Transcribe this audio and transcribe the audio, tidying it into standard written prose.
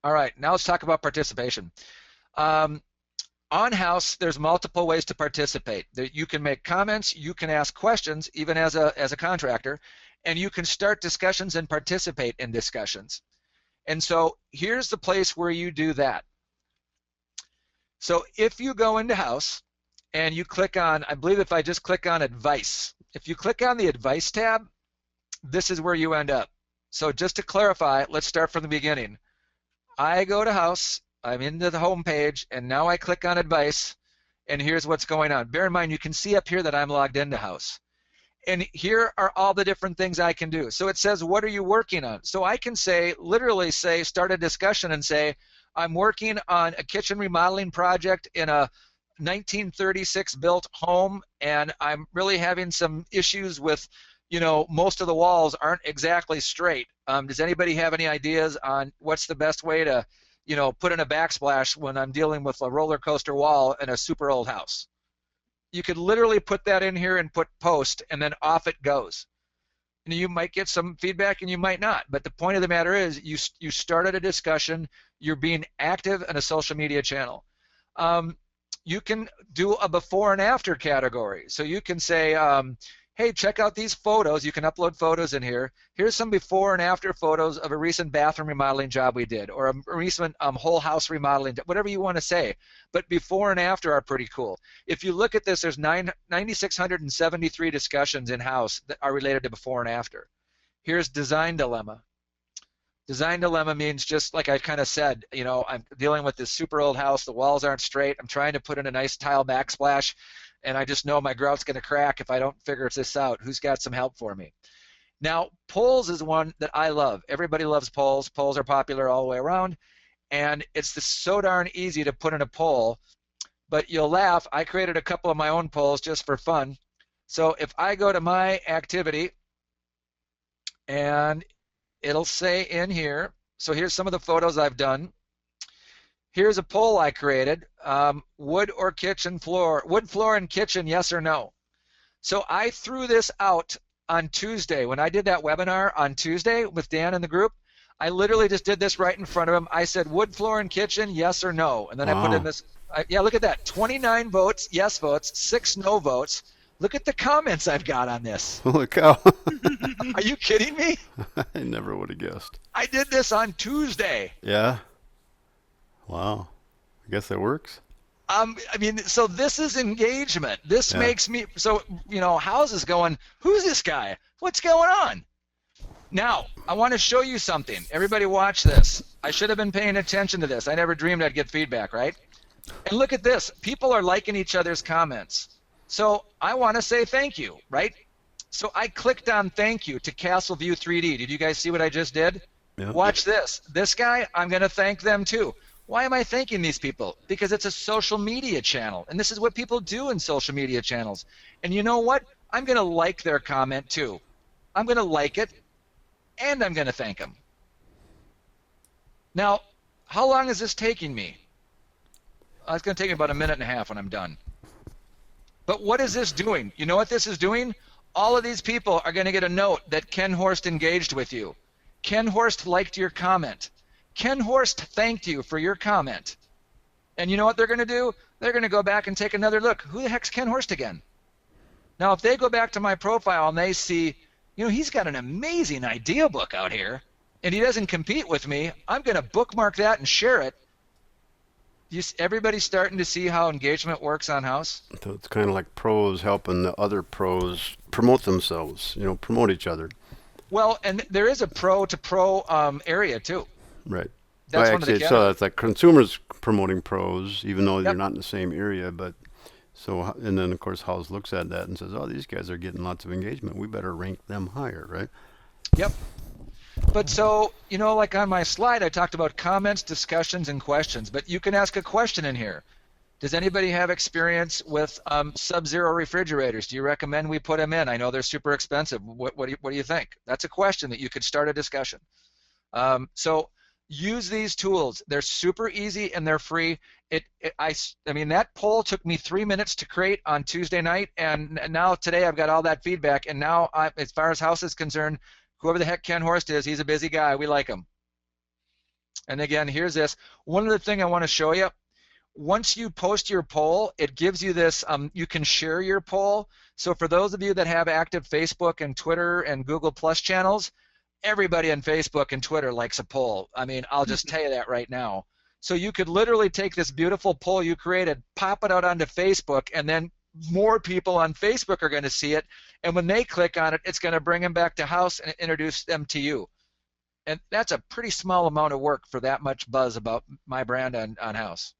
All right, now let's talk about participation. Um, on House, there's multiple ways to participate. You can make comments, you can ask questions, even as a contractor, and you can start discussions and participate in discussions. And so here's the place where you do that. So if you go into House and you click on, I believe if I just click on Advice, if you click on the Advice tab, this is where you end up. So just to clarify, let's start from the beginning. I go to House, I'm into the home page, and now I click on Advice, and here's what's going on. Bear in mind, you can see up here that I'm logged into House. And here are all the different things I can do. So it says, what are you working on? So I can say, literally say, start a discussion and say, I'm working on a kitchen remodeling project in a 1936 built home, and I'm really having some issues with, most of the walls aren't exactly straight. Does anybody have any ideas on what's the best way to, put in a backsplash when I'm dealing with a roller coaster wall in a super old house? You could literally put that in here and put post, and then off it goes. And you might get some feedback and you might not, but the point of the matter is you started a discussion, you're being active in a social media channel. You can do a before and after category. So you can say, hey, check out these photos. You can upload photos in here. Here's some before and after photos of a recent bathroom remodeling job we did, or a recent whole house remodeling, whatever you want to say. But before and after are pretty cool. If you look at this, there's 9,673 discussions in-house that are related to before and after. Here's Design Dilemma. Design dilemma means, just like I kind of said, I'm dealing with this super old house. The walls aren't straight. I'm trying to put in a nice tile backsplash, and I just know my grout's going to crack if I don't figure this out. Who's got some help for me? Now, polls is one that I love. Everybody loves polls. Polls are popular all the way around, and it's so darn easy to put in a poll. But you'll laugh. I created a couple of my own polls just for fun. So if I go to my activity, and it'll say in here, so here's some of the photos I've done. Here's a poll I created, wood or kitchen floor, wood floor and kitchen, yes or no. So I threw this out on Tuesday. When I did that webinar on Tuesday with Dan in the group, I literally just did this right in front of him. I said, wood floor and kitchen, yes or no. And then I put in this, yeah, look at that, 29 votes, yes votes, 6 no votes. Look at the comments I've got on this. Holy cow. Are you kidding me? I never would have guessed. I did this on Tuesday. Yeah. Wow. I guess that works. So this is engagement. This Yeah. makes me, so, Houzz is going, who's this guy? What's going on? Now, I want to show you something. Everybody watch this. I should have been paying attention to this. I never dreamed I'd get feedback, right? And look at this. People are liking each other's comments. So I want to say thank you, right? So I clicked on thank you to Castle View 3D. Did you guys see what I just did? Yeah. Watch this. This guy, I'm going to thank them too. Why am I thanking these people? Because it's a social media channel, and this is what people do in social media channels. And you know what? I'm going to like their comment too. I'm going to like it, and I'm going to thank them. Now, how long is this taking me? It's going to take me about a minute and a half when I'm done. But what is this doing? You know what this is doing? All of these people are going to get a note that Ken Horst engaged with you. Ken Horst liked your comment. Ken Horst thanked you for your comment. And you know what they're going to do? They're going to go back and take another look. Who the heck's Ken Horst again? Now, if they go back to my profile and they see, he's got an amazing idea book out here, and he doesn't compete with me, I'm going to bookmark that and share it. Everybody's starting to see how engagement works on House? So it's kind of like pros helping the other pros promote themselves, promote each other. Well, and there is a pro-to-pro area, too. Right. That's one of the actually, so it's like consumers promoting pros, even though they're Yep. not in the same area. But so, and then of course, Houzz looks at that and says, "Oh, these guys are getting lots of engagement. We better rank them higher, right?" Yep. But so, like on my slide, I talked about comments, discussions, and questions. But you can ask a question in here. Does anybody have experience with Sub-Zero refrigerators? Do you recommend we put them in? I know they're super expensive. What do you think? That's a question that you could start a discussion. So use these tools. They're super easy and they're free. I mean, that poll took me 3 minutes to create on Tuesday night, and now today I've got all that feedback. And now, as far as House is concerned, whoever the heck Ken Horst is, he's a busy guy. We like him. And again, here's this. One other thing I want to show you. Once you post your poll, it gives you this, you can share your poll. So for those of you that have active Facebook and Twitter and Google Plus channels, everybody on Facebook and Twitter likes a poll. I mean, I'll just tell you that right now. So you could literally take this beautiful poll you created, pop it out onto Facebook, and then more people on Facebook are going to see it. And when they click on it, it's going to bring them back to Houzz and introduce them to you. And that's a pretty small amount of work for that much buzz about my brand on Houzz.